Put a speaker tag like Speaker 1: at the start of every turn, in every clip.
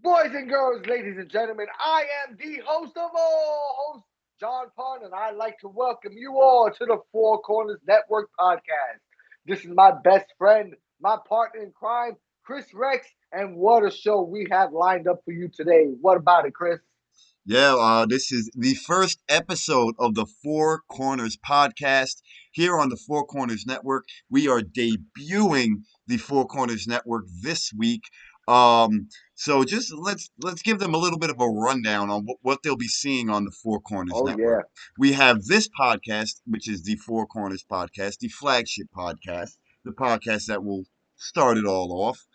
Speaker 1: Boys and girls, ladies and gentlemen, I am the host of all hosts, John Punn, and I'd like to welcome you all to the Four Corners Network podcast. This is my best friend, my partner in crime, Kris Rex, and what a show we have lined up for you today. What about it, Kris?
Speaker 2: Yeah, this is the first episode of the Four Corners podcast here on the Four Corners Network. We are debuting the Four Corners Network this week. So just let's give them a little bit of a rundown on what they'll be seeing on the Four Corners
Speaker 1: Oh,
Speaker 2: Network.
Speaker 1: yeah.
Speaker 2: We have this podcast, which is the Four Corners podcast, the flagship podcast, the podcast that will start it all off.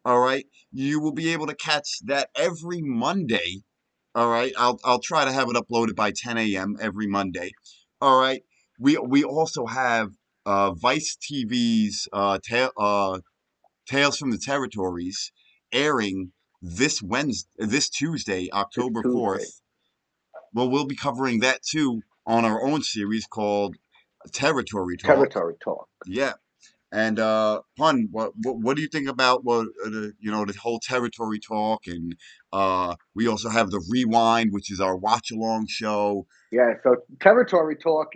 Speaker 2: All right, you will be able to catch that every Monday. All right, I'll try to have it uploaded by 10 a.m. every Monday. All right, we also have Vice TV's Tales from the Territories airing this Tuesday,
Speaker 1: It's
Speaker 2: October
Speaker 1: Tuesday.
Speaker 2: 4th. Well, we'll be covering that too on our own series called Territory Talk.
Speaker 1: Territory talk.
Speaker 2: Yeah. And Pun, what do you think about the whole territory talk? And we also have the Rewind, which is our watch along show.
Speaker 1: Yeah, so territory talk,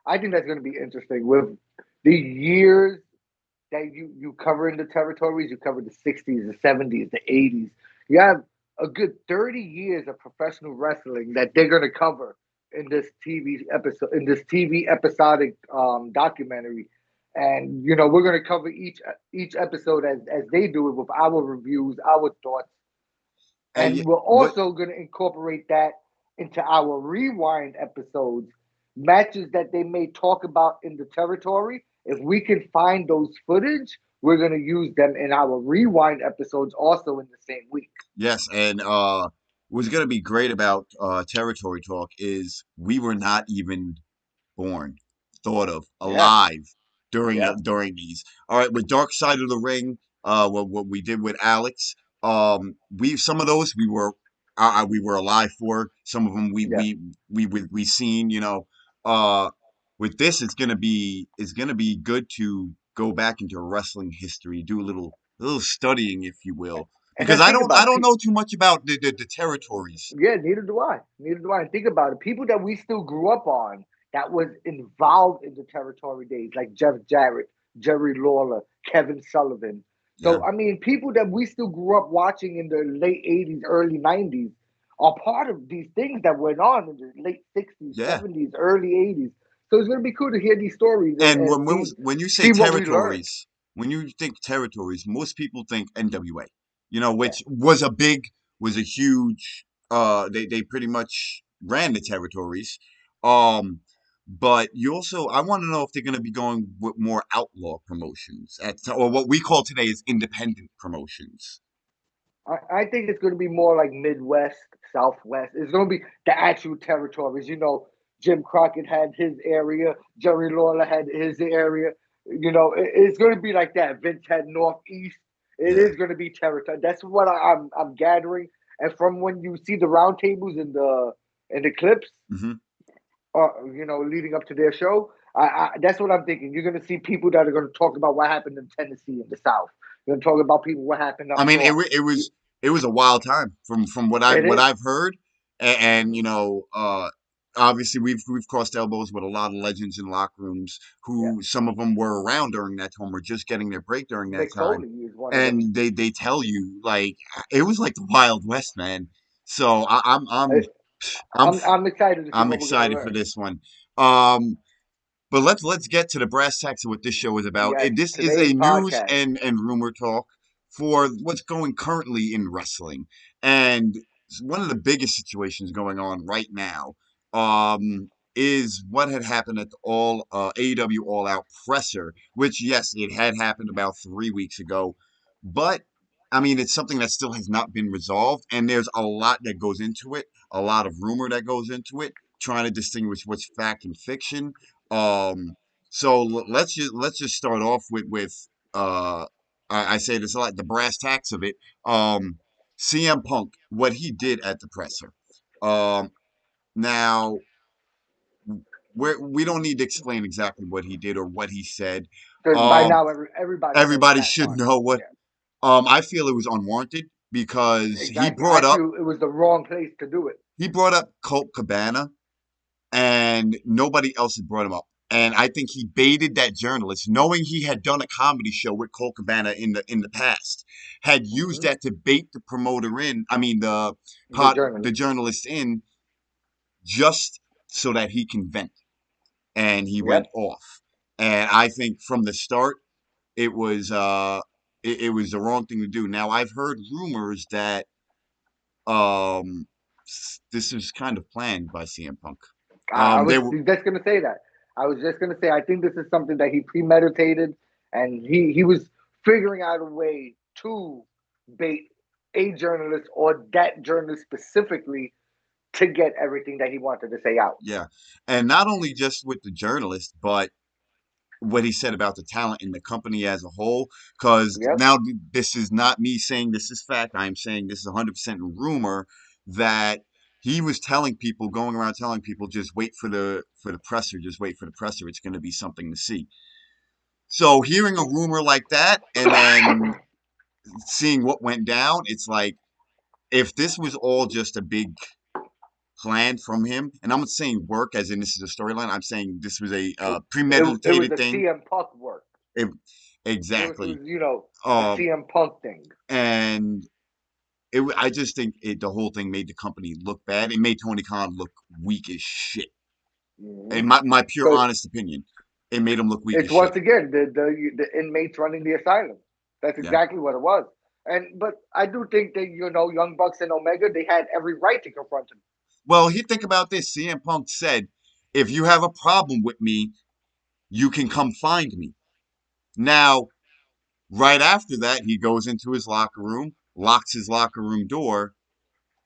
Speaker 1: I think that's going to be interesting with the years that you cover in the territories. You cover the 60s, the 70s, the 80s. You have a good 30 years of professional wrestling that they're going to cover in this TV episodic documentary. And we're going to cover each episode as they do it with our reviews, our thoughts,
Speaker 2: And
Speaker 1: and we're
Speaker 2: what
Speaker 1: also going to incorporate that into our rewind episodes, matches that they may talk about in the territory. If we can find those footage, we're going to use them in our rewind episodes also in the same week.
Speaker 2: Yes, and what's gonna be great about territory talk is we were not even born, thought of,
Speaker 1: Yeah,
Speaker 2: alive
Speaker 1: yeah,
Speaker 2: during these. All right, with Dark Side of the Ring, what we did with Alex, we some of those we were alive for. Some of them
Speaker 1: yeah.
Speaker 2: we seen. Uh, with this, it's gonna be good to go back into wrestling history, do a little studying, if you will,
Speaker 1: And
Speaker 2: because
Speaker 1: then
Speaker 2: I
Speaker 1: think
Speaker 2: don't I
Speaker 1: about
Speaker 2: don't
Speaker 1: it.
Speaker 2: know too much about the territories.
Speaker 1: Yeah, neither do I. Neither do I. And think about it. People that we still grew up on that was involved in the territory days, like Jeff Jarrett, Jerry Lawler, Kevin Sullivan.
Speaker 2: Yeah,
Speaker 1: So I mean, people that we still grew up watching in the late '80s, early '90s are part of these things that went on in the late '60s,
Speaker 2: yeah.
Speaker 1: '70s, early '80s. So it's gonna be cool to hear these stories and,
Speaker 2: And
Speaker 1: and
Speaker 2: when
Speaker 1: see
Speaker 2: when you say
Speaker 1: see what we learned.
Speaker 2: territories, when you think territories, most people think NWA,
Speaker 1: Yeah.
Speaker 2: which was a huge, they pretty much ran the territories. Um, but you also, I want to know if they're going to be going with more outlaw promotions or what we call today is independent promotions.
Speaker 1: I think it's going to be more like Midwest, Southwest. It's going to be the actual territories. Jim Crockett had his area, Jerry Lawler had his area. It's going to be like that. Vince had Northeast. It
Speaker 2: Yeah.
Speaker 1: is going to be territory. That's what I'm gathering. And from when you see the roundtables in the clips,
Speaker 2: Hmm.
Speaker 1: leading up to their show, that's what I'm thinking. You're going to see people that are going to talk about what happened in Tennessee in the South. You're going to talk about people what happened up
Speaker 2: I mean,
Speaker 1: north.
Speaker 2: it was a wild time from
Speaker 1: It
Speaker 2: what
Speaker 1: is.
Speaker 2: I've heard, and obviously we've crossed elbows with a lot of legends in locker rooms
Speaker 1: Yeah.
Speaker 2: who some of them were around during that time or just getting their break during that
Speaker 1: Mick
Speaker 2: time,
Speaker 1: Foley is one of them.
Speaker 2: and they tell you like it was like the Wild West, man. So
Speaker 1: I,
Speaker 2: I'm
Speaker 1: I'm excited to see
Speaker 2: I'm
Speaker 1: what we're gonna
Speaker 2: excited for
Speaker 1: learn.
Speaker 2: this one. Um, but let's get to the brass tacks of what this show is about.
Speaker 1: Yes,
Speaker 2: This is
Speaker 1: today's
Speaker 2: a news
Speaker 1: podcast.
Speaker 2: and rumor talk for what's going currently in wrestling, and one of the biggest situations going on right now is what had happened at the AEW All Out Presser, which yes, it had happened about 3 weeks ago, but I mean it's something that still has not been resolved, and there's a lot that goes into it, a lot of rumor that goes into it, trying to distinguish what's fact and fiction. um, so let's just start off with uh I say this a lot, the brass tacks of it. Um, CM Punk, what he did at the presser. Um, now we don't need to explain exactly what he did or what he said.
Speaker 1: Because by
Speaker 2: Um,
Speaker 1: now everybody knows
Speaker 2: everybody
Speaker 1: that
Speaker 2: should
Speaker 1: part.
Speaker 2: know what.
Speaker 1: Yeah.
Speaker 2: I feel it was unwarranted. because
Speaker 1: Exactly. I feel it was the wrong place to do it.
Speaker 2: he brought up Colt Cabana, and nobody else had brought him up. And I think he baited that journalist, knowing he had done a comedy show with Colt Cabana in the past, had used
Speaker 1: Hmm.
Speaker 2: that to bait the promoter in. I mean
Speaker 1: The
Speaker 2: the
Speaker 1: journalist.
Speaker 2: journalist in, just so that he can vent. And he went
Speaker 1: Yep.
Speaker 2: off. And I think from the start, it was it was the wrong thing to do. Now I've heard rumors that um this is kind of planned by CM Punk.
Speaker 1: I was
Speaker 2: They were
Speaker 1: just gonna say that. I was just gonna say I think this is something that he premeditated, and he was figuring out a way to bait a journalist or that journalist specifically to get everything that he wanted to say out.
Speaker 2: yeah, and not only just with the journalist, but what he said about the talent in the company as a whole. Because
Speaker 1: Yep.
Speaker 2: now this is not me saying this is fact. I'm saying this is 100% rumor that he was telling people, going around telling people, just wait for the presser, just wait for the presser. It's going to be something to see. So hearing a rumor like that and then seeing what went down, it's like if this was all just a big plan from him, and I'm not saying work as in this is a storyline. I'm saying this was a
Speaker 1: It was
Speaker 2: premeditated
Speaker 1: a
Speaker 2: thing.
Speaker 1: CM Punk work.
Speaker 2: It,
Speaker 1: It was
Speaker 2: exactly.
Speaker 1: a
Speaker 2: Um,
Speaker 1: CM Punk thing.
Speaker 2: and I just think the whole thing made the company look bad. It made Tony Khan look weak as shit.
Speaker 1: Mm-hmm.
Speaker 2: In my pure
Speaker 1: Because
Speaker 2: honest opinion, it made him look weak
Speaker 1: it's
Speaker 2: as shit.
Speaker 1: once again the inmates running the asylum. That's
Speaker 2: Yeah.
Speaker 1: exactly what it was. But I do think that Young Bucks and Omega they had every right to confront him.
Speaker 2: Well, you think about this. CM Punk said, "If you have a problem with me, you can come find me." Now, right after that, he goes into his locker room, locks his locker room door.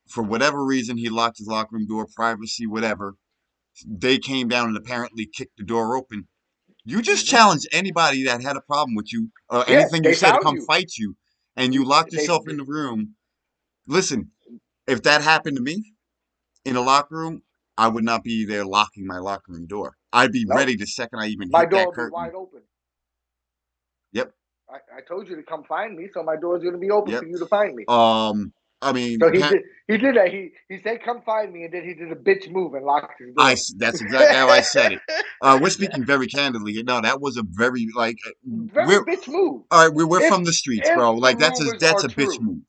Speaker 2: For whatever reason, he locked his locker room door, privacy, whatever. They came down and apparently kicked the door open. You just
Speaker 1: Hmm.
Speaker 2: challenged anybody that had a problem with you or
Speaker 1: Yeah,
Speaker 2: anything you
Speaker 1: they
Speaker 2: said to
Speaker 1: found
Speaker 2: come
Speaker 1: you.
Speaker 2: fight you, and you locked
Speaker 1: They
Speaker 2: yourself in the room. Listen, if that happened to me in a locker room, I would not be there locking my locker room door. I'd be
Speaker 1: no,
Speaker 2: ready the second I even
Speaker 1: my
Speaker 2: hit
Speaker 1: door
Speaker 2: that
Speaker 1: will be
Speaker 2: curtain.
Speaker 1: wide open.
Speaker 2: Yep,
Speaker 1: I told you to come find me, so my door is going to be open
Speaker 2: yep.
Speaker 1: for you to find me.
Speaker 2: I mean,
Speaker 1: So he did that. He said, "Come find me," and then he did a bitch move and locked his door.
Speaker 2: that's exactly how I said it. We're speaking very candidly. No, that was a very like
Speaker 1: Very
Speaker 2: we're
Speaker 1: bitch move.
Speaker 2: all right. We're
Speaker 1: If
Speaker 2: from the streets,
Speaker 1: if
Speaker 2: bro.
Speaker 1: the
Speaker 2: Like
Speaker 1: rumors
Speaker 2: that's
Speaker 1: are
Speaker 2: a bitch
Speaker 1: true,
Speaker 2: move.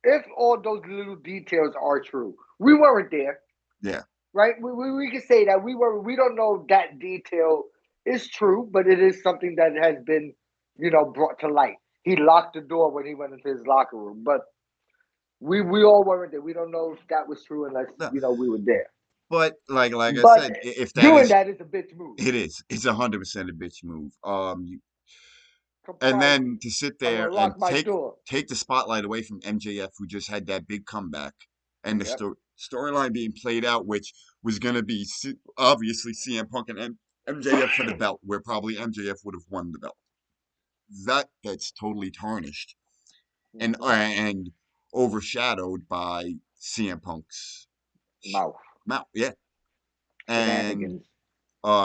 Speaker 1: if all those little details are true, we weren't there,
Speaker 2: Yeah.
Speaker 1: right? We can say that we were. We don't know that detail is true, but it is something that has been, brought to light. He locked the door when he went into his locker room, but we all weren't there. We don't know if that was true unless
Speaker 2: No,
Speaker 1: we were there.
Speaker 2: but like I
Speaker 1: But
Speaker 2: said, if that
Speaker 1: doing
Speaker 2: is,
Speaker 1: that is a bitch move.
Speaker 2: it is. It's 100% a bitch move.
Speaker 1: Come
Speaker 2: And
Speaker 1: find me.
Speaker 2: then to sit
Speaker 1: I'm
Speaker 2: there
Speaker 1: gonna
Speaker 2: and
Speaker 1: lock my door.
Speaker 2: take the spotlight away from MJF, who just had that big comeback, and the
Speaker 1: Yep.
Speaker 2: storyline being played out, which was going to be obviously CM Punk and MJF for the belt, where probably MJF would have won the belt. That gets totally tarnished
Speaker 1: Mm-hmm.
Speaker 2: and overshadowed by CM Punk's
Speaker 1: Mouth
Speaker 2: mouth. Yeah, and
Speaker 1: shenanigans.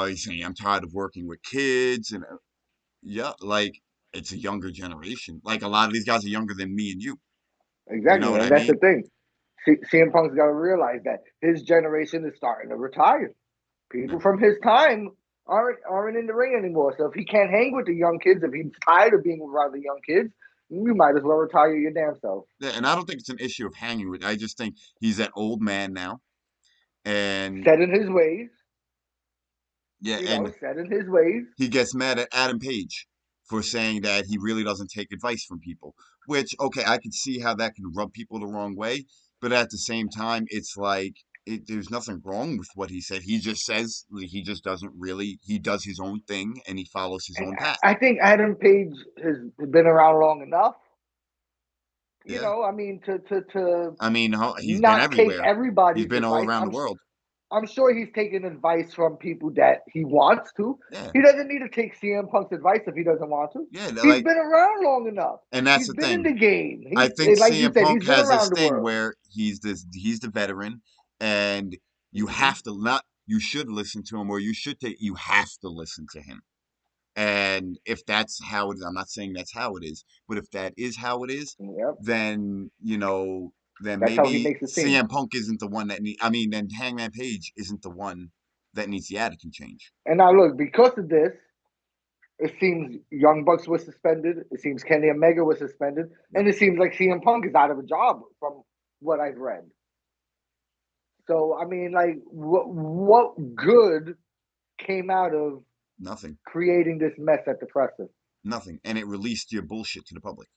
Speaker 2: he's saying I'm tired of working with kids, and yeah, like it's a younger generation. Like a lot of these guys are younger than me and you. You know
Speaker 1: Exactly,
Speaker 2: what I
Speaker 1: and that's the
Speaker 2: mean?
Speaker 1: thing. CM Punk's got to realize that his generation is starting to retire.
Speaker 2: Yeah.
Speaker 1: People from his time aren't in the ring anymore. So if he can't hang with the young kids, if he's tired of being around the young kids, you might as well retire your damn self.
Speaker 2: Yeah, and I don't think it's an issue of hanging with. I just think he's that old man now, and
Speaker 1: Set in his ways,
Speaker 2: yeah, and
Speaker 1: set in his ways.
Speaker 2: he gets mad at Adam Page for saying that he really doesn't take advice from people. Which, okay, I can see how that can rub people the wrong way, but at the same time, it's like there's nothing wrong with what he said. He just says he just doesn't really. He does his own thing and he follows his
Speaker 1: And
Speaker 2: own path.
Speaker 1: I think Adam Page has been around long enough.
Speaker 2: Yeah,
Speaker 1: I mean, to
Speaker 2: I mean, he's been
Speaker 1: not take
Speaker 2: everywhere. He's
Speaker 1: everybody's
Speaker 2: been all
Speaker 1: advice.
Speaker 2: around the world.
Speaker 1: I'm sure he's taking advice from people that he wants to.
Speaker 2: Yeah,
Speaker 1: He doesn't need to take CM Punk's advice if he doesn't want to.
Speaker 2: yeah,
Speaker 1: He's
Speaker 2: like,
Speaker 1: been around long enough.
Speaker 2: and that's
Speaker 1: He's
Speaker 2: the
Speaker 1: been in
Speaker 2: thing.
Speaker 1: the game.
Speaker 2: I think
Speaker 1: Like you
Speaker 2: CM
Speaker 1: said,
Speaker 2: Punk
Speaker 1: he's been
Speaker 2: has this
Speaker 1: around the
Speaker 2: thing
Speaker 1: world.
Speaker 2: where he's the veteran, and you
Speaker 1: Hmm.
Speaker 2: have to not you should listen to him, or you should take you have to listen to him. And if that's how it is, I'm not saying that's how it is, but if that is how it is,
Speaker 1: Yep.
Speaker 2: then then
Speaker 1: That's how he
Speaker 2: maybe
Speaker 1: makes it seem.
Speaker 2: CM Punk isn't the one that then Hangman Page isn't the one that needs the attitude change.
Speaker 1: And now look, because of this, it seems Young Bucks was suspended. It seems Kenny Omega was suspended,
Speaker 2: Yep.
Speaker 1: and it seems like CM Punk is out of a job from what I've read. So I mean, like, what good came out of
Speaker 2: Nothing.
Speaker 1: creating this mess at the presser?
Speaker 2: Nothing. And it released your bullshit to the public.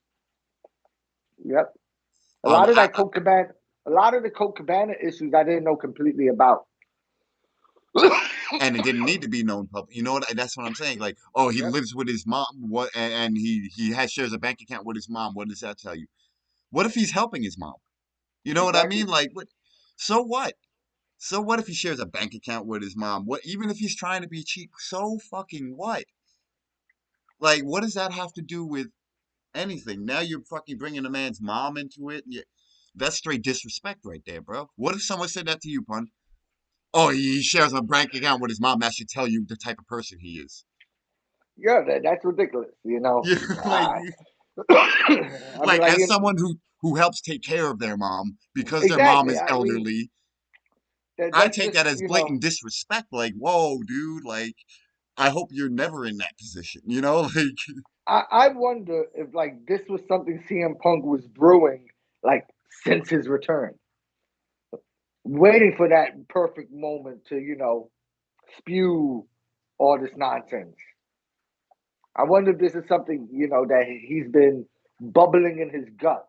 Speaker 1: Yep. A
Speaker 2: Um,
Speaker 1: lot of
Speaker 2: I,
Speaker 1: that Colt Cabana, a lot of the Colt Cabana issues I didn't know completely about.
Speaker 2: and it didn't need to be known public. You know what? That's what I'm saying. Like, oh, he
Speaker 1: Yep.
Speaker 2: lives with his mom. What? And he has shares a bank account with his mom. What does that tell you? What if he's helping his mom? You know what I
Speaker 1: Exactly.
Speaker 2: mean? Like, what? So what? So what if he shares a bank account with his mom? What? Even if he's trying to be cheap, so fucking what? Like, what does that have to do with anything? Now you're fucking bringing a man's mom into it. Yeah, that's straight disrespect right there, bro. What if someone said that to you, Punn? Oh, he shares a bank account with his mom. That should tell you the type of person he is.
Speaker 1: Yeah, that's ridiculous. You know,
Speaker 2: Yeah, like,
Speaker 1: I mean,
Speaker 2: like
Speaker 1: like,
Speaker 2: as someone who helps take care of their mom because their mom
Speaker 1: exactly.
Speaker 2: is
Speaker 1: I mean,
Speaker 2: elderly, I
Speaker 1: that's
Speaker 2: take
Speaker 1: just
Speaker 2: that as blatant disrespect. Like, whoa, dude, like, I hope you're never in that position. You know, like,
Speaker 1: I wonder if like this was something CM Punk was brewing like since his return, waiting for that perfect moment to spew all this nonsense. I wonder if this is something that he's been bubbling in his gut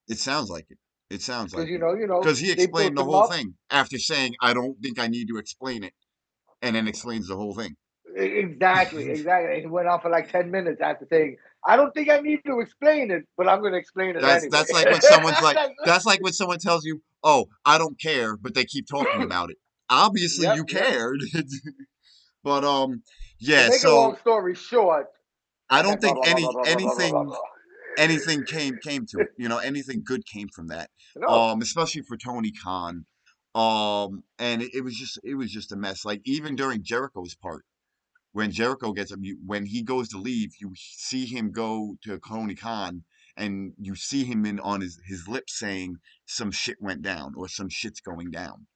Speaker 2: it sounds like it. It sounds
Speaker 1: because
Speaker 2: like it. Because he
Speaker 1: they
Speaker 2: explained
Speaker 1: built
Speaker 2: the
Speaker 1: him
Speaker 2: whole
Speaker 1: up.
Speaker 2: thing after saying, I don't think I need to explain it, and then explains the whole thing.
Speaker 1: Exactly, exactly. He went on for like 10 minutes after saying, "I don't think I need to explain it, but I'm going to explain it anyway."
Speaker 2: That's like when someone's like, that's like when someone tells you, oh, I don't care, but they keep talking about it. Obviously
Speaker 1: Yep,
Speaker 2: you
Speaker 1: yep.
Speaker 2: cared. But
Speaker 1: To
Speaker 2: yeah,
Speaker 1: make a long
Speaker 2: so
Speaker 1: story short,
Speaker 2: I
Speaker 1: he
Speaker 2: don't
Speaker 1: said blah
Speaker 2: think
Speaker 1: blah blah blah blah blah blah blah blah.
Speaker 2: anything came to it. Anything good came from that.
Speaker 1: No,
Speaker 2: Especially for Tony Khan. And it was just a mess. Like even during Jericho's part, when Jericho gets up, when he goes to leave, you see him go to Tony Khan, and you see him in on his lips saying some shit went down or some shit's going down.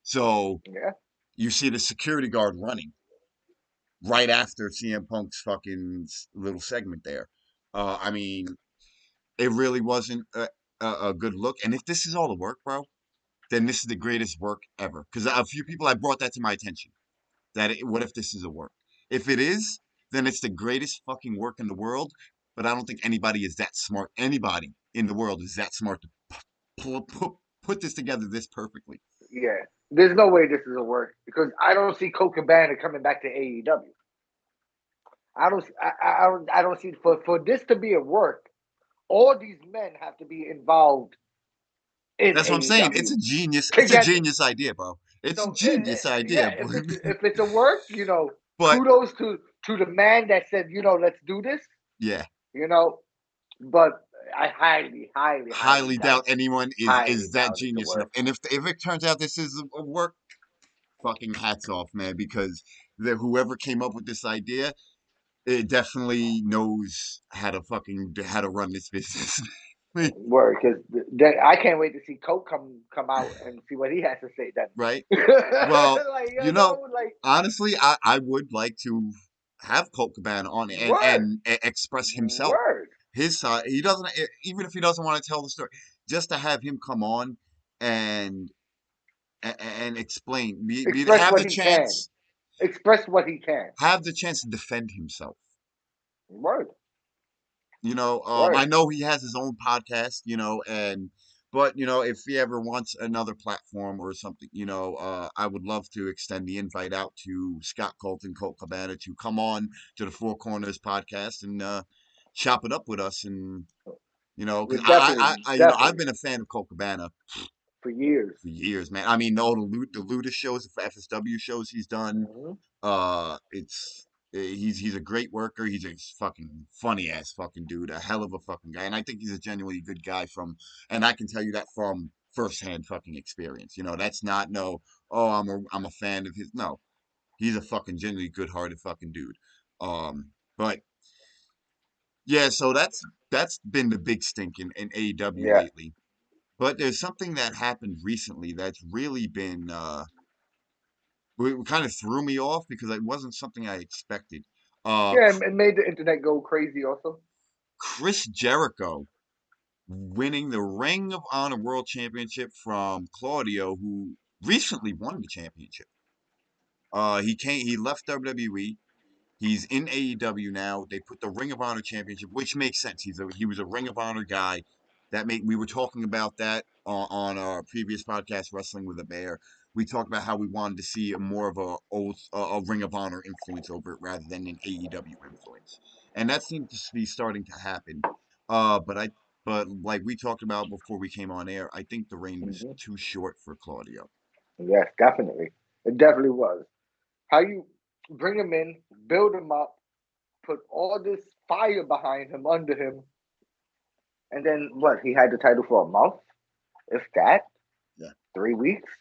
Speaker 2: So
Speaker 1: yeah,
Speaker 2: you see the security guard running right after CM Punk's fucking little segment there. I mean, it really wasn't a good look. And if this is all the work, bro, then this is the greatest work ever. Because a few people have brought that to my attention. What if this is a work? If it is, then it's the greatest fucking work in the world. But I don't think anybody is that smart. Anybody in the world is that smart to put this together this perfectly.
Speaker 1: yeah. There's no way this is a work because I don't see Colt Cabana coming back to AEW. I don't see for this to be a work. All these men have to be involved in
Speaker 2: That's what I'm saying.
Speaker 1: AEW
Speaker 2: It's a
Speaker 1: together.
Speaker 2: genius idea, bro. It's a
Speaker 1: So
Speaker 2: genius
Speaker 1: yeah,
Speaker 2: idea.
Speaker 1: if it's a work,
Speaker 2: But
Speaker 1: kudos to the man that said, let's do this.
Speaker 2: yeah,
Speaker 1: You know, but I highly, highly,
Speaker 2: highly doubt anyone
Speaker 1: highly
Speaker 2: is that
Speaker 1: doubt it's a
Speaker 2: genius enough.
Speaker 1: work.
Speaker 2: And if it turns out this is a work, fucking hats off, man, because whoever came up with this idea, it definitely knows how to run this business.
Speaker 1: Word, because I can't wait to see Coke come out and see what he has to say then.
Speaker 2: Right? Well,
Speaker 1: Like
Speaker 2: you know,
Speaker 1: like
Speaker 2: honestly, I would like to have Colt Cabana on
Speaker 1: word,
Speaker 2: express himself.
Speaker 1: word.
Speaker 2: His side, he doesn't, even if he doesn't want to tell the story, just to have him come on and and explain,
Speaker 1: Express what he can.
Speaker 2: chance,
Speaker 1: Express what he can.
Speaker 2: have the chance to defend himself.
Speaker 1: Word,
Speaker 2: I
Speaker 1: word.
Speaker 2: know he has his own podcast, but if he ever wants another platform or something, I would love to extend the invite out to Scott Colt and Colt Cabana to come on to the Four Corners podcast and chop it up with us. And
Speaker 1: Yeah,
Speaker 2: because
Speaker 1: definitely,
Speaker 2: I've
Speaker 1: definitely
Speaker 2: been a fan of Colt Cabana
Speaker 1: for years.
Speaker 2: for years, man. I mean, all the Luda shows, the FSW shows he's done.
Speaker 1: Hmm.
Speaker 2: It's he's a great worker. He's a fucking funny ass fucking dude, a hell of a fucking guy, and I think he's a genuinely good guy and I can tell you that from firsthand fucking experience. That's not no. Oh, I'm a fan of his. No, He's a fucking genuinely good-hearted fucking dude. But yeah, so that's been the big stink in AEW
Speaker 1: Yeah.
Speaker 2: lately. But there's something that happened recently that's really been kind of threw me off because it wasn't something I expected. Uh,
Speaker 1: Yeah, it made the internet go crazy also.
Speaker 2: Chris Jericho winning the Ring of Honor World Championship from Claudio, who recently won the championship. He left WWE. He's in AEW now. They put the Ring of Honor Championship, which makes sense. He was a Ring of Honor guy. We were talking about that on our previous podcast, Wrestling with a Bear. We talked about how we wanted to see more of a Ring of Honor influence over it rather than an AEW influence, and that seems to be starting to happen. Uh, but I but like we talked about before we came on air, I think the reign was
Speaker 1: Hmm.
Speaker 2: too short for Claudio.
Speaker 1: Yes, definitely. It definitely was. How you bring him in, build him up, put all this fire behind him, under him, and then what? He had the title for a month, if that,
Speaker 2: Yeah.
Speaker 1: 3 weeks,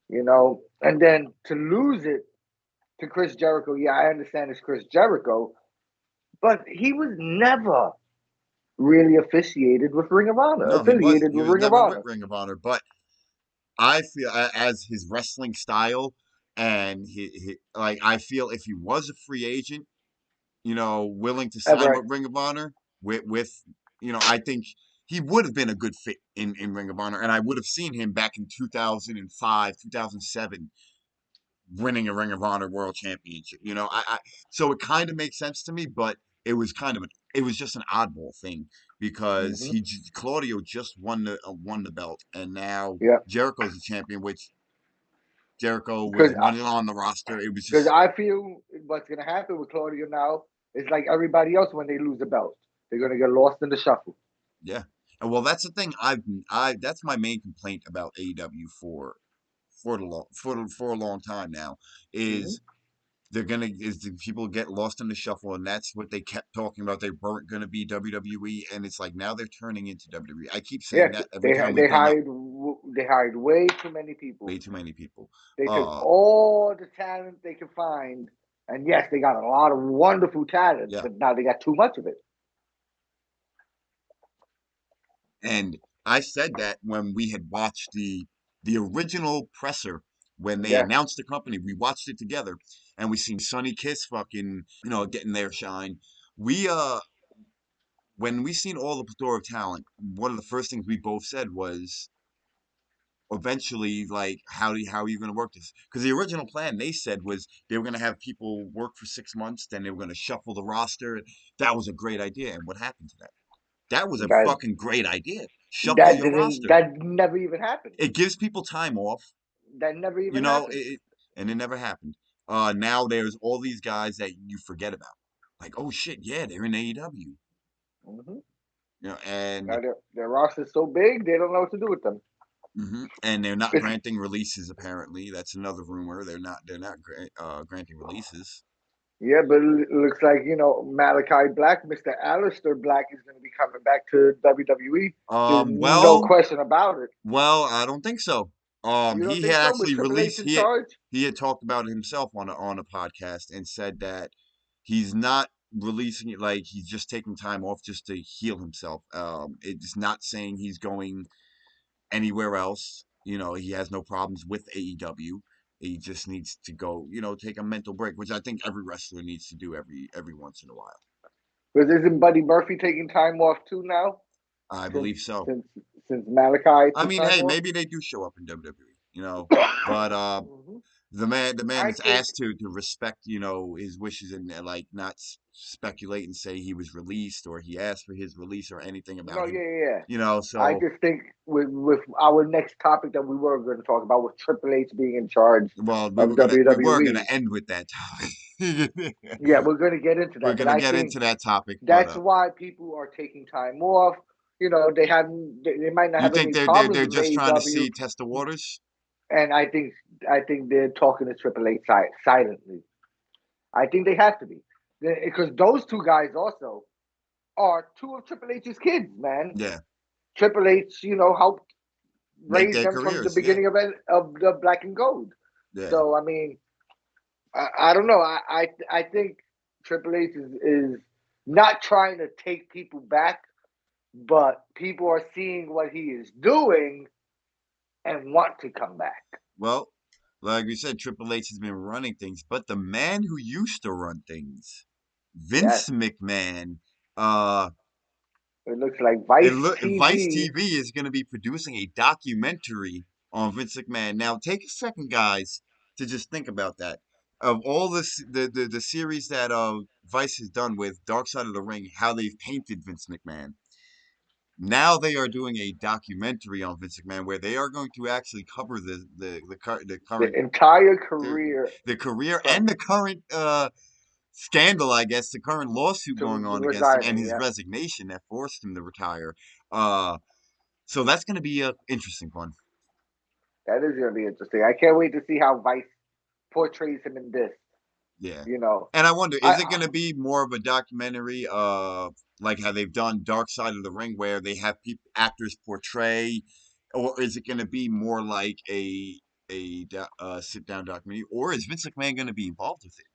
Speaker 1: and then to lose it to Chris Jericho. Yeah, I understand it's Chris Jericho, but he was never really affiliated with Ring of Honor.
Speaker 2: No, he wasn't.
Speaker 1: Affiliated
Speaker 2: He
Speaker 1: with
Speaker 2: was
Speaker 1: Ring of
Speaker 2: never with
Speaker 1: Honor.
Speaker 2: Ring of Honor, but I feel as his wrestling style and like I feel if he was a free agent, willing to
Speaker 1: That's
Speaker 2: sign
Speaker 1: right.
Speaker 2: with Ring of Honor with I think he would have been a good fit in Ring of Honor, and I would have seen him back in 2005, 2007 winning a Ring of Honor World Championship. So it kind of makes sense to me, but it was just an oddball thing because
Speaker 1: Hmm.
Speaker 2: Claudio just won the belt, and now
Speaker 1: Yeah,
Speaker 2: Jericho's the champion, which Jericho was
Speaker 1: because
Speaker 2: running on the roster. It was
Speaker 1: because
Speaker 2: just
Speaker 1: I feel what's gonna happen with Claudio now is like everybody else when they lose a belt, they're gonna get lost in the shuffle.
Speaker 2: yeah. And well, that's the thing. I that's my main complaint about AEW for a long time now
Speaker 1: Hmm.
Speaker 2: is the people get lost in the shuffle, and that's what they kept talking about. They weren't gonna be WWE, and it's like now they're turning into WWE. I keep
Speaker 1: Yeah,
Speaker 2: saying that every
Speaker 1: they
Speaker 2: time we
Speaker 1: they
Speaker 2: bring up
Speaker 1: hired they hired way too many people.
Speaker 2: way too many people.
Speaker 1: They took
Speaker 2: Uh,
Speaker 1: all the talent they could find, and yes, they got a lot of wonderful talent,
Speaker 2: yeah,
Speaker 1: but now they got too much of it.
Speaker 2: and I said that when we had watched the original presser when they
Speaker 1: Yeah,
Speaker 2: announced the company, we watched it together, and we seen Sonny Kiss fucking getting their shine. We when we seen all the plethora of talent, one of the first things we both said was eventually like how are you going to work this, because the original plan they said was they were going to have people work for 6 months, then they were going to shuffle the roster. That was a great idea, and what happened to that? That was a
Speaker 1: that
Speaker 2: fucking great idea. Shuffle
Speaker 1: that
Speaker 2: your
Speaker 1: didn't
Speaker 2: roster.
Speaker 1: that never even happened.
Speaker 2: It gives people time off,
Speaker 1: That never
Speaker 2: you
Speaker 1: even
Speaker 2: know
Speaker 1: happened.
Speaker 2: it, and it never happened. Now there's all these guys that you forget about, like, oh shit, yeah, they're in AEW.
Speaker 1: Hmm.
Speaker 2: And
Speaker 1: Now their roster's so big they don't know what to do with them.
Speaker 2: and they're not
Speaker 1: It's,
Speaker 2: granting releases. Apparently, that's another rumor. They're not granting releases.
Speaker 1: yeah, but it looks like Malachi Black, Mr. Alistair Black, is going to be coming back to WWE. There's
Speaker 2: Um,
Speaker 1: no
Speaker 2: well,
Speaker 1: question about it.
Speaker 2: well, I don't think so.
Speaker 1: You don't
Speaker 2: He
Speaker 1: think
Speaker 2: had
Speaker 1: so? With
Speaker 2: actually
Speaker 1: Triple H
Speaker 2: released
Speaker 1: in charge?
Speaker 2: he had talked about it himself on a podcast and said that he's not releasing it, like he's just taking time off just to heal himself. It's not saying he's going anywhere else. He has no problems with AEW. He just needs to go, take a mental break, which I think every wrestler needs to do every once in a while.
Speaker 1: Because isn't Buddy Murphy taking time off too now?
Speaker 2: I
Speaker 1: Since
Speaker 2: believe so.
Speaker 1: since since Malachi
Speaker 2: I
Speaker 1: took
Speaker 2: mean,
Speaker 1: time
Speaker 2: hey,
Speaker 1: off?
Speaker 2: maybe they do show up in WWE, but
Speaker 1: Hmm.
Speaker 2: the man
Speaker 1: I
Speaker 2: is
Speaker 1: think
Speaker 2: asked to respect, his wishes, and like not speculate and say he was released or he asked for his release or anything
Speaker 1: no,
Speaker 2: about
Speaker 1: yeah,
Speaker 2: him,
Speaker 1: yeah, yeah. I
Speaker 2: so
Speaker 1: just think with our next topic that we were going to talk about with Triple H being in charge
Speaker 2: well,
Speaker 1: of
Speaker 2: we were gonna
Speaker 1: WWE.
Speaker 2: end with that topic.
Speaker 1: Yeah, we're going to get into
Speaker 2: We're
Speaker 1: that, but
Speaker 2: gonna
Speaker 1: I
Speaker 2: get
Speaker 1: think
Speaker 2: into that topic, but
Speaker 1: that's why people are taking time off. They might not
Speaker 2: you
Speaker 1: have
Speaker 2: think
Speaker 1: any
Speaker 2: they're
Speaker 1: problems
Speaker 2: they're
Speaker 1: with
Speaker 2: just trying to
Speaker 1: AEW,
Speaker 2: see test the waters?
Speaker 1: and I think they're talking to Triple H silently. I think they have to be because those two guys also are two of Triple H's kids, man.
Speaker 2: Yeah,
Speaker 1: Triple H, helped
Speaker 2: make
Speaker 1: raise
Speaker 2: their
Speaker 1: them from the
Speaker 2: careers. Yeah,
Speaker 1: beginning of the Black and Gold.
Speaker 2: yeah.
Speaker 1: So I mean, I don't know. I think Triple H is not trying to take people back, but people are seeing what he is doing and want to come back.
Speaker 2: Well, like we said, Triple H has been running things, but the man who used to run things,
Speaker 1: Yes,
Speaker 2: Vince McMahon, uh,
Speaker 1: it looks like Vice
Speaker 2: Vice
Speaker 1: TV.
Speaker 2: TV is going to be producing a documentary on Vince McMahon. Now, take a second, guys, to just think about that. Of all the series that Vice has done with Dark Side of the Ring, how they've painted Vince McMahon. Now they are doing a documentary on Vince McMahon where they are going to actually cover the
Speaker 1: The
Speaker 2: current
Speaker 1: entire
Speaker 2: the,
Speaker 1: career
Speaker 2: the career and
Speaker 1: from
Speaker 2: the current scandal, I guess, the current lawsuit
Speaker 1: to
Speaker 2: going on against him and
Speaker 1: resigning.
Speaker 2: his
Speaker 1: Yeah,
Speaker 2: resignation that forced him to retire. Uh, so that's going to be a interesting one.
Speaker 1: that is going to be interesting. I can't wait to see how Vice portrays him in this.
Speaker 2: Yeah.
Speaker 1: You know,
Speaker 2: And I wonder,
Speaker 1: I
Speaker 2: is it going to be more of a documentary, like how they've done Dark Side of the Ring, where they have actors portray, or is it going to be more like a sit down documentary, or is Vince McMahon going to be involved with it?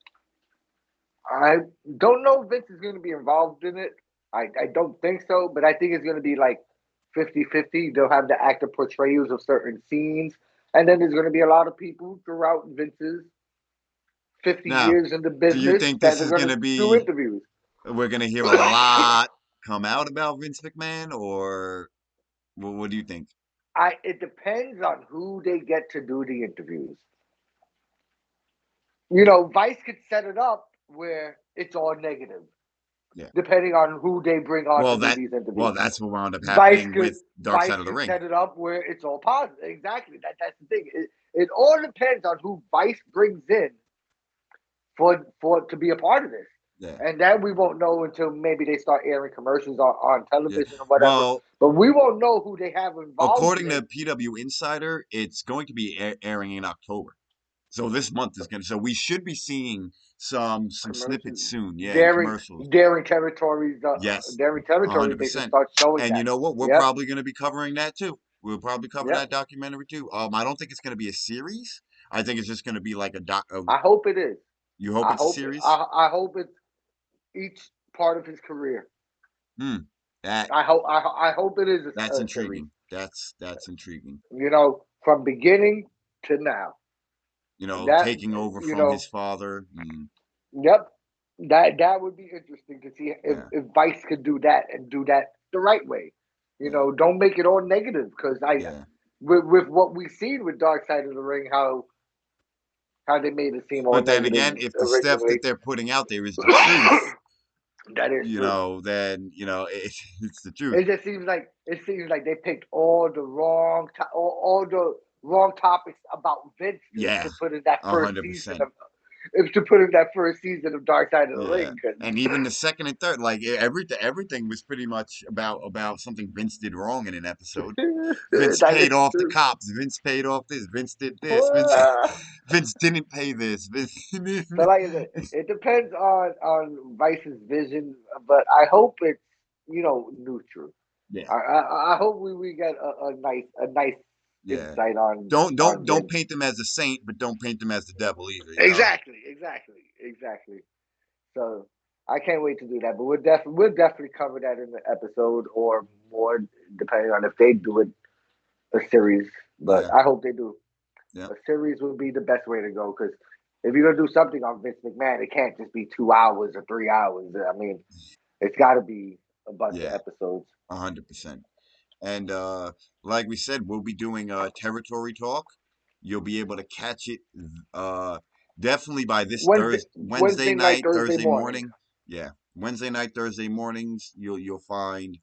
Speaker 1: I don't know if Vince is going to be involved in it. I don't think so, but I think it's going to be like 50-50. They'll have the actor portrayals of certain scenes, and then there's going to be a lot of people throughout Vince's 50
Speaker 2: Now,
Speaker 1: years in the
Speaker 2: do you
Speaker 1: business
Speaker 2: think
Speaker 1: that
Speaker 2: this
Speaker 1: are
Speaker 2: is
Speaker 1: going
Speaker 2: going
Speaker 1: to
Speaker 2: to
Speaker 1: do
Speaker 2: be,
Speaker 1: interviews.
Speaker 2: we're going to hear a lot come out about Vince McMahon, or what do you think?
Speaker 1: It depends on who they get to do the interviews. You know, Vice could set it up where it's all negative,
Speaker 2: Yeah.
Speaker 1: depending on who they bring on
Speaker 2: Well,
Speaker 1: to do these interviews.
Speaker 2: that's what wound up
Speaker 1: Vice
Speaker 2: happening
Speaker 1: could
Speaker 2: with Dark
Speaker 1: Vice
Speaker 2: Side of the
Speaker 1: could
Speaker 2: Ring.
Speaker 1: set it up where it's all positive. Exactly. That's the thing. It all depends on who Vice brings in for to be a part of this.
Speaker 2: Yeah.
Speaker 1: And that we won't know until maybe they start airing commercials on
Speaker 2: Yeah.
Speaker 1: television or whatever.
Speaker 2: Well,
Speaker 1: But we won't know who they have involved
Speaker 2: according
Speaker 1: in
Speaker 2: to
Speaker 1: it.
Speaker 2: PW Insider, it's going to be airing in October. So this month is going to. So we should be seeing some
Speaker 1: Commercials,
Speaker 2: snippets soon. Yeah, and
Speaker 1: daring,
Speaker 2: commercials.
Speaker 1: daring territories,
Speaker 2: Yes,
Speaker 1: daring
Speaker 2: a
Speaker 1: territories.
Speaker 2: hundred
Speaker 1: They should
Speaker 2: percent.
Speaker 1: start showing
Speaker 2: And you
Speaker 1: that.
Speaker 2: know what? We're
Speaker 1: Yep,
Speaker 2: probably going to be covering that too. We'll probably cover
Speaker 1: yep.
Speaker 2: that documentary too. I don't think it's going to be a series. I think it's just going to be like a doc.
Speaker 1: I hope it is.
Speaker 2: You hope it's a series?
Speaker 1: I hope it's each part of his career.
Speaker 2: Hmm. That
Speaker 1: I hope it is
Speaker 2: that's
Speaker 1: a series.
Speaker 2: intriguing. That's intriguing.
Speaker 1: You know, from beginning to now. That
Speaker 2: Taking over
Speaker 1: you
Speaker 2: from his
Speaker 1: know,
Speaker 2: father. And,
Speaker 1: yep. That would be interesting to see
Speaker 2: yeah,
Speaker 1: if Vice could do that and do that the right way. You
Speaker 2: yeah,
Speaker 1: know, don't make it all negative because I
Speaker 2: yeah.
Speaker 1: with what we've seen with Dark Side of the Ring, how they made it seem all
Speaker 2: But then
Speaker 1: negative
Speaker 2: again, if the stuff that
Speaker 1: originally.
Speaker 2: they're putting out there is the truth,
Speaker 1: That is true.
Speaker 2: then it's the truth.
Speaker 1: It just it seems like they picked all the all the wrong topics about Vince
Speaker 2: Yeah,
Speaker 1: to put in that
Speaker 2: a
Speaker 1: first
Speaker 2: hundred
Speaker 1: season
Speaker 2: percent.
Speaker 1: of to put in that first season of Dark Side of the
Speaker 2: Yeah,
Speaker 1: Ring.
Speaker 2: and even the second and third, like everything was pretty much about something Vince did wrong in an episode. Vince
Speaker 1: That
Speaker 2: paid
Speaker 1: is
Speaker 2: off the
Speaker 1: true.
Speaker 2: cops. Vince paid off this. Vince did this. Vince Vince didn't pay this. Vince.
Speaker 1: So like I said, it depends on Vice's vision, but I hope it's neutral.
Speaker 2: Yeah,
Speaker 1: I hope we get a nice
Speaker 2: yeah.
Speaker 1: insight
Speaker 2: Don't
Speaker 1: on
Speaker 2: don't
Speaker 1: Vince.
Speaker 2: paint them as a saint, but don't paint them as the devil either.
Speaker 1: Exactly. So I can't wait to do that. But we'll definitely cover that in the episode or more, depending on if they do it a series. But
Speaker 2: Yeah,
Speaker 1: I hope they do.
Speaker 2: yeah,
Speaker 1: A series would be the best way to go because if you're gonna do something on Vince McMahon, it can't just be 2 hours or 3 hours. I mean, it's got to be a bunch of
Speaker 2: yeah.
Speaker 1: episodes.
Speaker 2: 100%. And like we said, we'll be doing territory talk. You'll be able to catch it uh definitely by this Wednesday
Speaker 1: Wednesday night,
Speaker 2: night,
Speaker 1: Thursday
Speaker 2: Thursday
Speaker 1: morning.
Speaker 2: morning. Yeah. Wednesday night, Thursday mornings, you'll find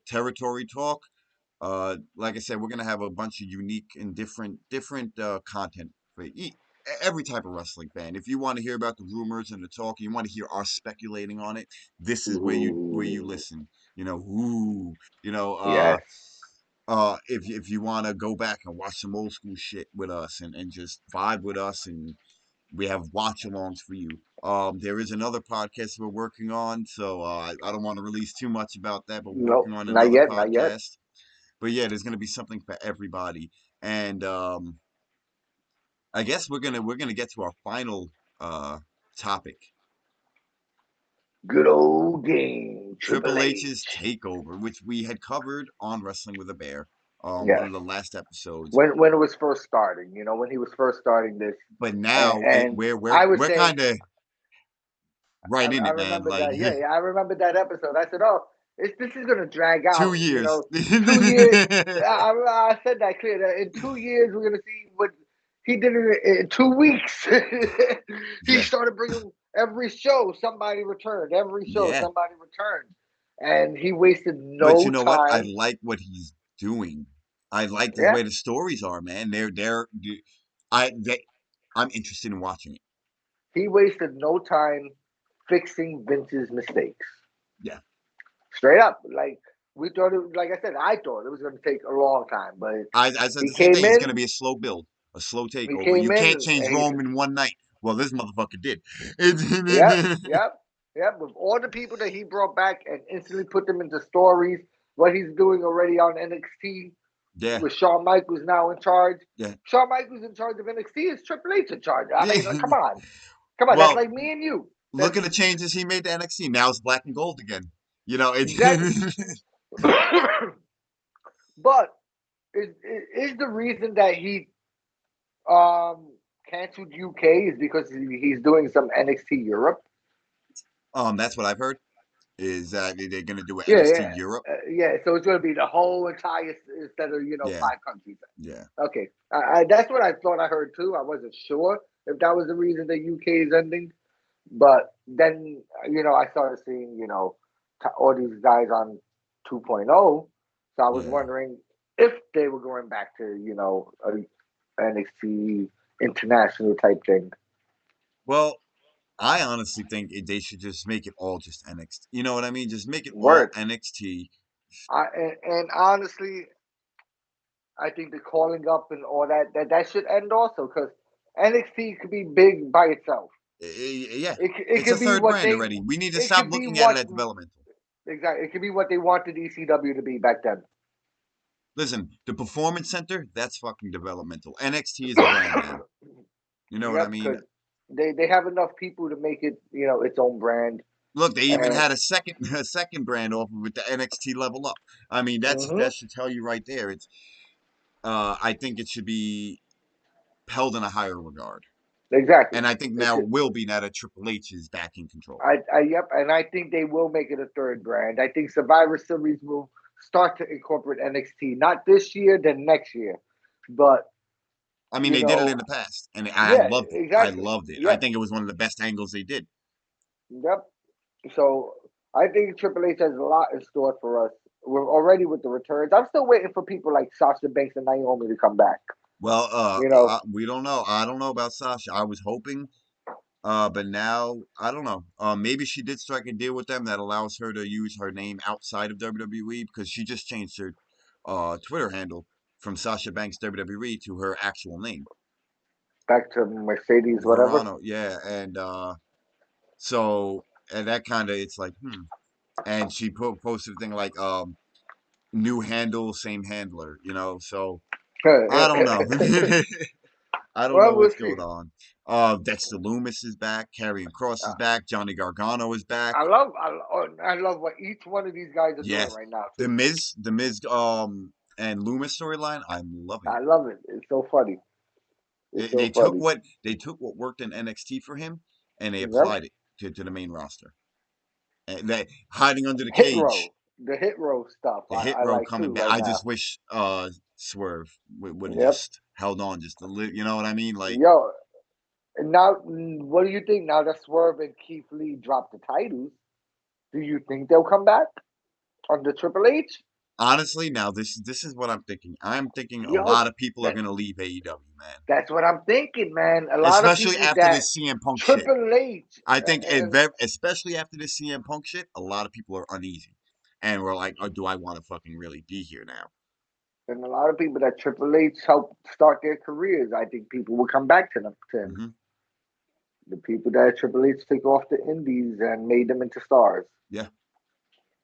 Speaker 2: territory talk. Like I said, we're gonna have a bunch of unique and different content for every type of wrestling fan. If you want to hear about the rumors and the talk, you want to hear us speculating on it, this is where you
Speaker 1: Ooh,
Speaker 2: listen. Ooh, you know, uh,
Speaker 1: yes.
Speaker 2: if you want to go back and watch some old school shit with us and just vibe with us, and we have watch alongs for you. There is another podcast we're working on, so I don't want to release too much about that, but we're working
Speaker 1: Nope,
Speaker 2: on
Speaker 1: not
Speaker 2: another
Speaker 1: yet, not yet.
Speaker 2: podcast. But yeah, there's gonna be something for everybody. And I guess we're gonna get to our final topic.
Speaker 1: Good old game, Triple
Speaker 2: Triple H's
Speaker 1: H.
Speaker 2: Takeover, which we had covered on Wrestling with a Bear, one
Speaker 1: Yes.
Speaker 2: of the last episodes.
Speaker 1: When it was first starting, when he was first starting this,
Speaker 2: But
Speaker 1: and,
Speaker 2: now
Speaker 1: and I was
Speaker 2: we're
Speaker 1: saying,
Speaker 2: kind of right in
Speaker 1: I
Speaker 2: it, man.
Speaker 1: remember
Speaker 2: Like
Speaker 1: that. Yeah, I remember that episode. I said, "Oh, this is gonna drag
Speaker 2: 2
Speaker 1: out."
Speaker 2: years.
Speaker 1: 2 years. I said that clear. That in 2 years we're gonna see what he did in 2 weeks. He
Speaker 2: Yeah,
Speaker 1: started bringing every show somebody returned. Every show
Speaker 2: yeah.
Speaker 1: somebody returned, and he wasted
Speaker 2: But you
Speaker 1: no
Speaker 2: know what? I
Speaker 1: time.
Speaker 2: like what he's doing. I like the
Speaker 1: Yeah,
Speaker 2: way the stories are, man. I they, I'm interested in watching it.
Speaker 1: he wasted no time fixing Vince's mistakes.
Speaker 2: Yeah.
Speaker 1: Straight up, like we thought it. Like I said, I thought it was going to take a long time, but
Speaker 2: I said
Speaker 1: he
Speaker 2: the same
Speaker 1: came
Speaker 2: thing. It's going to
Speaker 1: in.
Speaker 2: be a slow build, a slow
Speaker 1: He
Speaker 2: takeover.
Speaker 1: came
Speaker 2: You
Speaker 1: in,
Speaker 2: can't change
Speaker 1: and
Speaker 2: Rome in one night. Well, this motherfucker did.
Speaker 1: yep, yep, yep. With all the people that he brought back and instantly put them into stories, what he's doing already on NXT
Speaker 2: Yeah,
Speaker 1: with Shawn Michaels now in charge.
Speaker 2: yeah,
Speaker 1: Shawn Michaels in charge of NXT is Triple H in charge. I
Speaker 2: yeah.
Speaker 1: mean, like, come on. That's
Speaker 2: Well,
Speaker 1: like me and you.
Speaker 2: look
Speaker 1: That's
Speaker 2: at the changes he made to NXT. Now it's black and gold again. You know, it.
Speaker 1: exactly. But is the reason that he um canceled UK is because he's doing some NXT Europe.
Speaker 2: That's what I've heard. Is that they're going to do an
Speaker 1: Yeah,
Speaker 2: NXT
Speaker 1: yeah,
Speaker 2: Europe?
Speaker 1: yeah. So it's going to be the whole entire instead of
Speaker 2: Yeah,
Speaker 1: 5 countries.
Speaker 2: yeah.
Speaker 1: Okay, that's what I thought I heard too. I wasn't sure if that was the reason that UK is ending, but then I started seeing all these guys on 2.0, so I was
Speaker 2: Yeah.
Speaker 1: wondering if they were going back to a NXT international type thing.
Speaker 2: Well, I honestly think they should just make it all just NXT. You know what I mean? Just make it all
Speaker 1: Word.
Speaker 2: NXT.
Speaker 1: And honestly, I think the calling up and all that should end also because NXT could be big by itself.
Speaker 2: Yeah,
Speaker 1: It
Speaker 2: it's a
Speaker 1: could be
Speaker 2: third
Speaker 1: what
Speaker 2: brand
Speaker 1: they
Speaker 2: already. We need to
Speaker 1: it
Speaker 2: stop
Speaker 1: could be
Speaker 2: looking at it
Speaker 1: what
Speaker 2: as developmental.
Speaker 1: exactly it could be what they wanted ECW to be back then.
Speaker 2: Listen, the Performance Center, that's fucking developmental. NXT is a brand now. You know what I
Speaker 1: Yep,
Speaker 2: mean?
Speaker 1: because they have enough people to make it its own brand.
Speaker 2: Look, they even
Speaker 1: And
Speaker 2: had a second a second brand offer with the NXT Level Up. I mean, that should tell you right there. It's I think it should be held in a higher regard.
Speaker 1: exactly.
Speaker 2: And I think
Speaker 1: It
Speaker 2: now
Speaker 1: should,
Speaker 2: it will be now that Triple H is back in control.
Speaker 1: yep, and I think they will make it a third brand. I think Survivor Series will start to incorporate NXT, not this year, then next year, but
Speaker 2: I mean,
Speaker 1: you
Speaker 2: they did it
Speaker 1: know,
Speaker 2: in the past, and I
Speaker 1: yeah,
Speaker 2: loved it. I
Speaker 1: exactly.
Speaker 2: loved it. I
Speaker 1: Yep,
Speaker 2: think it was one of the best angles they did.
Speaker 1: yep. So I think Triple H has a lot in store for us. We're already with the returns. I'm still waiting for people like Sasha Banks and Naomi to come back.
Speaker 2: Well,
Speaker 1: You know,
Speaker 2: we don't know. I don't know about Sasha. I was hoping, but now I don't know. Maybe she did strike a deal with them that allows her to use her name outside of WWE because she just changed her Twitter handle from Sasha Banks WWE to her actual name,
Speaker 1: back to Mercedes, whatever.
Speaker 2: Verano. Yeah, and so and that kind of it's like and she posted a thing like new handle, same handler. You know, so I don't know. I don't know
Speaker 1: Well, we'll
Speaker 2: what's
Speaker 1: see.
Speaker 2: going on. Dexter Loomis is back. Karrion Kross is
Speaker 1: Uh,
Speaker 2: back. Johnny Gargano is back.
Speaker 1: I love what each one of these guys are doing
Speaker 2: Yes,
Speaker 1: right now
Speaker 2: the
Speaker 1: too.
Speaker 2: Miz, and Loomis storyline. I'm loving
Speaker 1: I
Speaker 2: it.
Speaker 1: love it. It's so funny. It's
Speaker 2: They
Speaker 1: so
Speaker 2: took
Speaker 1: funny.
Speaker 2: what worked in NXT for him, and they
Speaker 1: Yep.
Speaker 2: applied it to the main roster. And that hiding under the
Speaker 1: Hit
Speaker 2: cage,
Speaker 1: row, the hit row stuff.
Speaker 2: the hit
Speaker 1: I
Speaker 2: row
Speaker 1: like
Speaker 2: coming
Speaker 1: too
Speaker 2: back.
Speaker 1: right
Speaker 2: I
Speaker 1: now.
Speaker 2: just wish Swerve would have
Speaker 1: Yep.
Speaker 2: just held on just a little. You know what I mean? Like
Speaker 1: Yo, and now, what do you think? Now that Swerve and Keith Lee dropped the titles, do you think they'll come back under Triple H?
Speaker 2: honestly, now this is what I'm thinking. I'm thinking a
Speaker 1: Yo,
Speaker 2: lot of people are
Speaker 1: that,
Speaker 2: gonna leave AEW, man.
Speaker 1: that's what I'm thinking, man. A lot of
Speaker 2: Especially
Speaker 1: people
Speaker 2: after
Speaker 1: that
Speaker 2: this CM Punk shit.
Speaker 1: Triple H
Speaker 2: I think,
Speaker 1: and
Speaker 2: especially after this CM Punk shit, a lot of people are uneasy, and we're like, oh, do I want to fucking really be here now?
Speaker 1: and a lot of people that Triple H helped start their careers, I think people will come back to them. To him.
Speaker 2: Hmm.
Speaker 1: The people that Triple H took off the Indies and made them into stars.
Speaker 2: Yeah.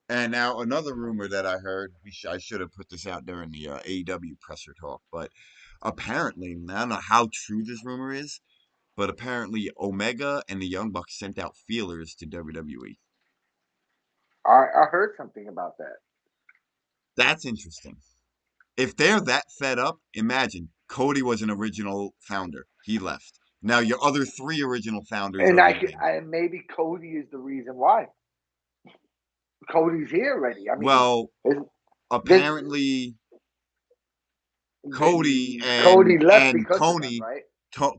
Speaker 2: And now another rumor that I heard, I should have put this out during the AEW presser talk, but apparently, I don't know how true this rumor is. but apparently Omega and the Young Bucks sent out feelers to WWE.
Speaker 1: I heard something about that.
Speaker 2: That's interesting. If they're that fed up, imagine Cody was an original founder. He left. Now your other three original founders
Speaker 1: And
Speaker 2: are leaving.
Speaker 1: maybe Cody is the reason why. Cody's here already. I mean,
Speaker 2: Well,
Speaker 1: this
Speaker 2: apparently Cody
Speaker 1: Cody left
Speaker 2: and
Speaker 1: because of them,
Speaker 2: Tony,
Speaker 1: right?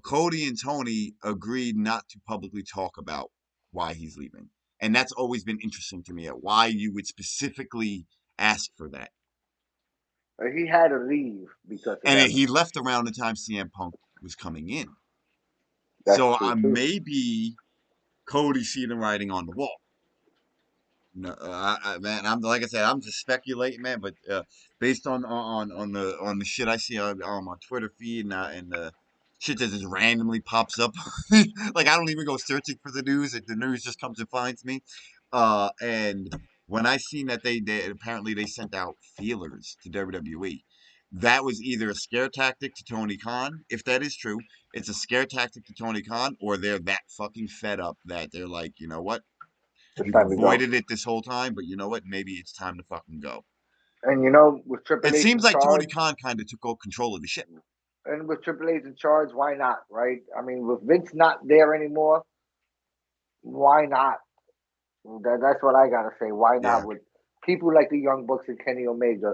Speaker 2: Cody and Tony agreed not to publicly talk about why he's leaving, and that's always been interesting to me. At why you would specifically ask for that,
Speaker 1: He had to leave because of
Speaker 2: and
Speaker 1: them.
Speaker 2: he left around the time CM Punk was coming in.
Speaker 1: That's
Speaker 2: So
Speaker 1: true too.
Speaker 2: maybe Cody see the writing on the wall. No, man, I'm like I said, I'm just speculating, man. But based on the shit I see on my Twitter feed and the shit that just randomly pops up, like I don't even go searching for the news; the news just comes and finds me. And when I seen that they apparently they sent out feelers to WWE, that was either a scare tactic to Tony Khan. If that is true, it's a scare tactic to Tony Khan, or they're that fucking fed up that they're like, you know what?
Speaker 1: It's
Speaker 2: We've
Speaker 1: time to go.
Speaker 2: avoided it this whole time, but you know what? Maybe it's time to fucking go.
Speaker 1: And you know, with Triple
Speaker 2: It
Speaker 1: H
Speaker 2: seems
Speaker 1: in
Speaker 2: like Tony
Speaker 1: charge,
Speaker 2: Khan kind of took all control of the ship.
Speaker 1: and with Triple H in charge, why not? Right? I mean, with Vince not there anymore, why not? That's what I gotta say. Why not
Speaker 2: Yeah.
Speaker 1: with people like the Young Bucks and Kenny Omega?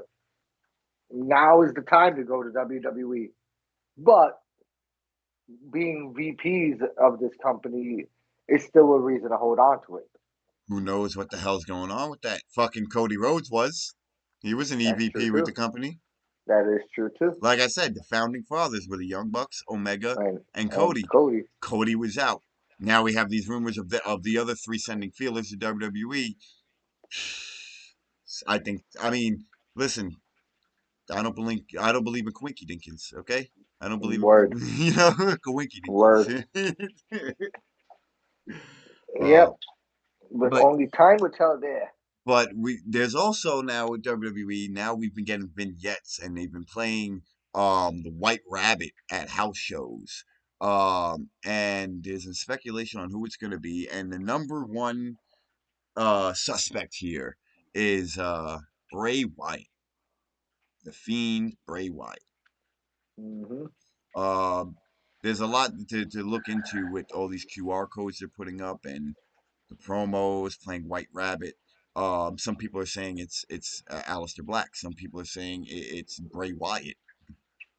Speaker 1: Now is the time to go to WWE. But being VPs of this company is still a reason to hold on to it.
Speaker 2: Who knows what the hell's going on with that? Fucking Cody Rhodes was. He was an
Speaker 1: That's true
Speaker 2: EVP with the
Speaker 1: too.
Speaker 2: company.
Speaker 1: That is true too.
Speaker 2: Like I said, the founding fathers were the Young Bucks, Omega, and
Speaker 1: And
Speaker 2: Cody.
Speaker 1: Cody,
Speaker 2: Cody was out. Now we have these rumors of the other three sending feelers to WWE. I think. I mean, listen. I don't believe in Coinky Dinkins. Okay. I don't believe in
Speaker 1: word,
Speaker 2: you know Coinky
Speaker 1: word.
Speaker 2: Dinkins. uh,
Speaker 1: Yep. But
Speaker 2: but
Speaker 1: only time will tell there.
Speaker 2: there's also now with WWE now we've been getting vignettes and they've been playing the White Rabbit at house shows. And there's a speculation on who it's gonna be, and the number one suspect here is Bray Wyatt, the Fiend Bray Wyatt.
Speaker 1: Hmm.
Speaker 2: Um, there's a lot to look into with all these QR codes they're putting up and the promos playing White Rabbit. Some people are saying it's Aleister Black. Some people are saying it's Bray Wyatt.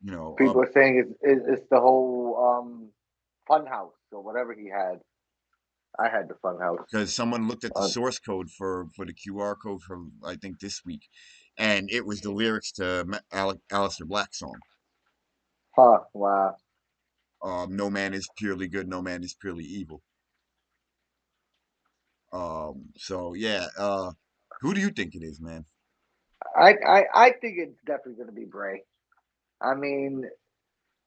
Speaker 2: You know,
Speaker 1: People are saying it's the whole fun house or whatever he had. I had the fun house.
Speaker 2: because someone looked at the
Speaker 1: Uh,
Speaker 2: source code for the QR code from I think this week, and it was the lyrics to Aleister Black's song.
Speaker 1: wow.
Speaker 2: No man is purely good. No man is purely evil. So yeah. Who do you think it is, man?
Speaker 1: I think it's definitely going to be Bray. I mean,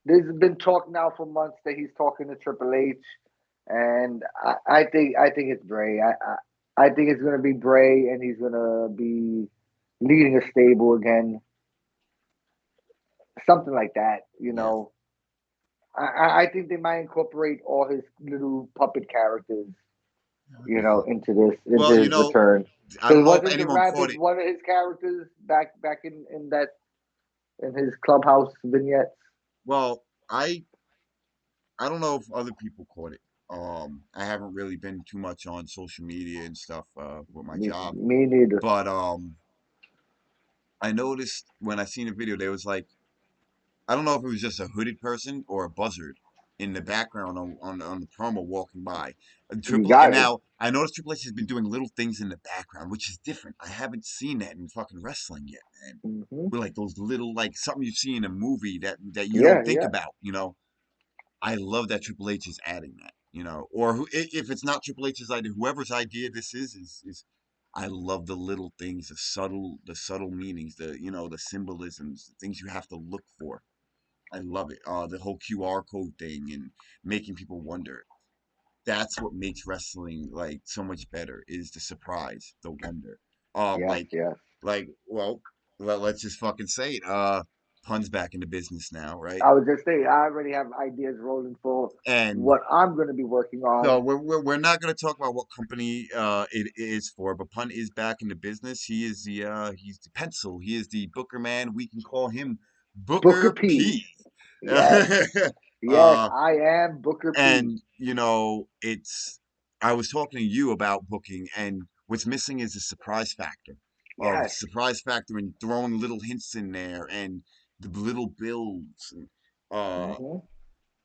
Speaker 1: there's been talk now for months that he's talking to Triple H, and I think it's Bray. I think it's going to be Bray, and he's going to be leading a stable again, something like that.
Speaker 2: Yeah.
Speaker 1: I think they might incorporate all his little puppet characters,
Speaker 2: That would be cool.
Speaker 1: into
Speaker 2: Well, you
Speaker 1: his
Speaker 2: know,
Speaker 1: return.
Speaker 2: I
Speaker 1: Because
Speaker 2: don't know if
Speaker 1: wasn't the
Speaker 2: anyone caught
Speaker 1: rabbit
Speaker 2: it.
Speaker 1: one of his characters back in that in his clubhouse vignettes?
Speaker 2: Well, I don't know if other people caught it. I haven't really been too much on social media and stuff with my job,
Speaker 1: Me neither.
Speaker 2: but I noticed when I seen a video, there was like I don't know if it was just a hooded person or a buzzard in the background on the promo walking by.
Speaker 1: You
Speaker 2: And
Speaker 1: got it.
Speaker 2: now I noticed Triple H has been doing little things in the background, which is different. I haven't seen that in fucking wrestling yet, man.
Speaker 1: Hmm.
Speaker 2: With like those little like something you see in a movie that you
Speaker 1: Yeah,
Speaker 2: don't think
Speaker 1: yeah,
Speaker 2: about, you know. I love that Triple H is adding that, you know, or if it's not Triple H's idea, whoever's idea this is. I love the little things, the subtle meanings, the symbolisms, the things you have to look for. I love it. The whole QR code thing and making people wonder. That's what makes wrestling like so much better is the surprise, the wonder.
Speaker 1: yes,
Speaker 2: Like,
Speaker 1: yes.
Speaker 2: well, let's just fucking say it. Punn's back into business now, right?
Speaker 1: I was just saying, I already have ideas rolling for
Speaker 2: And
Speaker 1: what I'm going to be working
Speaker 2: so
Speaker 1: on.
Speaker 2: we're not going to talk about what company it is for, but Punn is back into business. He's the pencil. He is the Booker man. We can call him
Speaker 1: Booker
Speaker 2: Booker
Speaker 1: P.
Speaker 2: P.
Speaker 1: Yes, yes,
Speaker 2: uh,
Speaker 1: I am Booker P.
Speaker 2: and it's I was talking to you about booking, and what's missing is the surprise factor.
Speaker 1: Yes.
Speaker 2: Surprise factor and throwing little hints in there and the little builds.
Speaker 1: Hmm.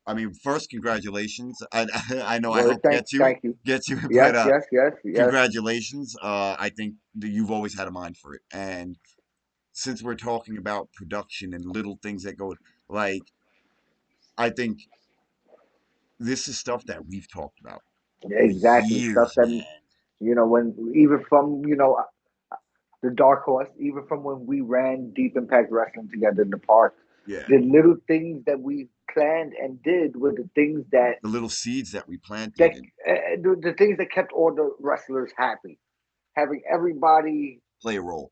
Speaker 2: I mean, first, congratulations. I know I
Speaker 1: Word,
Speaker 2: helped
Speaker 1: thank you.
Speaker 2: get you, but
Speaker 1: Yes, yes, yes, yes.
Speaker 2: congratulations. I think that you've always had a mind for it, and since we're talking about production and little things that go, like, I think this is stuff that we've talked about for
Speaker 1: Exactly. Stuff
Speaker 2: years,
Speaker 1: that,
Speaker 2: man.
Speaker 1: when, even from, the Dark Horse, even from when we ran Deep Impact Wrestling together in the park,
Speaker 2: Yeah,
Speaker 1: the little things that we planned and did were the things that,
Speaker 2: the little seeds that we
Speaker 1: that
Speaker 2: planted, and
Speaker 1: the things that kept all the wrestlers happy. Having everybody
Speaker 2: play a role.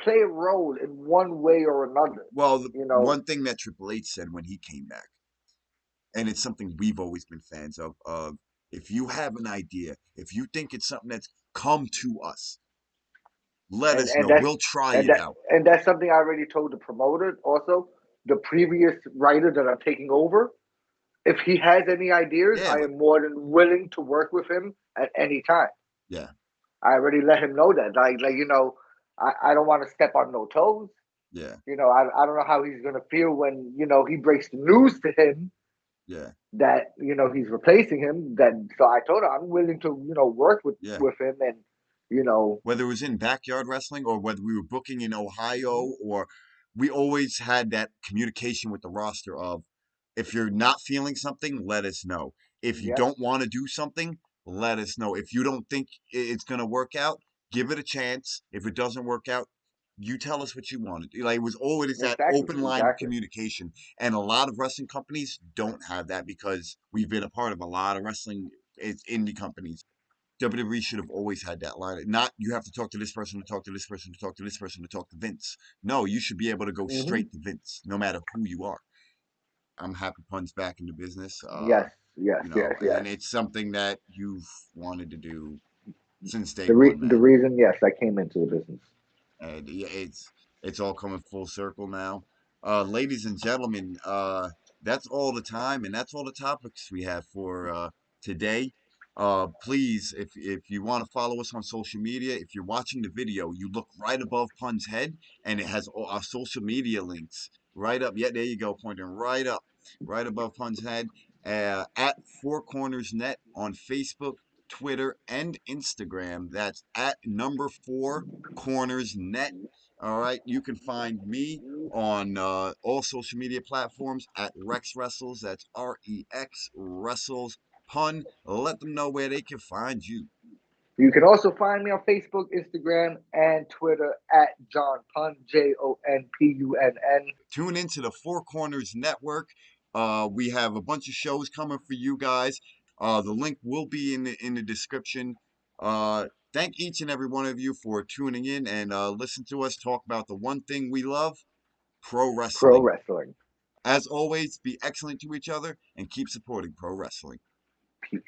Speaker 1: play a role in one way or another.
Speaker 2: Well, the
Speaker 1: You know,
Speaker 2: one thing that Triple H said when he came back, and it's something we've always been fans of if you have an idea, if you think it's something that's come to us, let
Speaker 1: and
Speaker 2: us
Speaker 1: and
Speaker 2: know.
Speaker 1: that's
Speaker 2: We'll try
Speaker 1: and
Speaker 2: it
Speaker 1: that
Speaker 2: out.
Speaker 1: and that's something I already told the promoter. Also, the previous writer that I'm taking over, if he has any ideas,
Speaker 2: Yeah,
Speaker 1: I am more than willing to work with him at any time.
Speaker 2: yeah,
Speaker 1: I already let him know that. I don't want to step on no toes.
Speaker 2: yeah,
Speaker 1: I don't know how he's gonna feel when he breaks the news to him
Speaker 2: yeah,
Speaker 1: that he's replacing him. Then so I told him I'm willing to work with
Speaker 2: yeah.
Speaker 1: with him and you know
Speaker 2: Whether it was in backyard wrestling or whether we were booking in Ohio, or we always had that communication with the roster of, if you're not feeling something, let us know. If you
Speaker 1: yes,
Speaker 2: don't want to do something, let us know. If you don't think it's going to work out, give it a chance. If it doesn't work out, you tell us what you want to do. Like, it was always that
Speaker 1: exactly,
Speaker 2: open line of
Speaker 1: exactly.
Speaker 2: communication. And a lot of wrestling companies don't have that because we've been a part of a lot of wrestling, it's indie companies. WWE should have always had that line. Not, you have to talk to this person to talk to this person to talk to this person to talk to Vince. No, you should be able to go
Speaker 1: Hmm.
Speaker 2: straight to Vince, no matter who you are. I'm happy Punn's back into business.
Speaker 1: Yes, yes, yes, yes.
Speaker 2: And it's something that you've wanted to do since day one,
Speaker 1: The
Speaker 2: man.
Speaker 1: reason, yes, I came into the business.
Speaker 2: And yeah, it's all coming full circle now. Ladies and gentlemen, that's all the time and that's all the topics we have for today. Please, if you want to follow us on social media, if you're watching the video, you look right above Pun's head and it has all our social media links right up. Yeah, there you go, pointing right up, right above Pun's head. At Four Corners Net on Facebook, Twitter, and Instagram. That's at number four Corners Net. All right, you can find me on all social media platforms at Rex Wrestles. That's REX Wrestles. Punn. Let them know where they can find you.
Speaker 1: You can also find me on Facebook, Instagram, and Twitter at John Punn, JONPUNN.
Speaker 2: Tune into the Four Corners Network. We have a bunch of shows coming for you guys. The link will be in the description. Thank each and every one of you for tuning in and listen to us talk about the one thing we love, pro
Speaker 1: Pro
Speaker 2: wrestling.
Speaker 1: Wrestling.
Speaker 2: As always, be excellent to each other and keep supporting pro wrestling.
Speaker 1: Peace.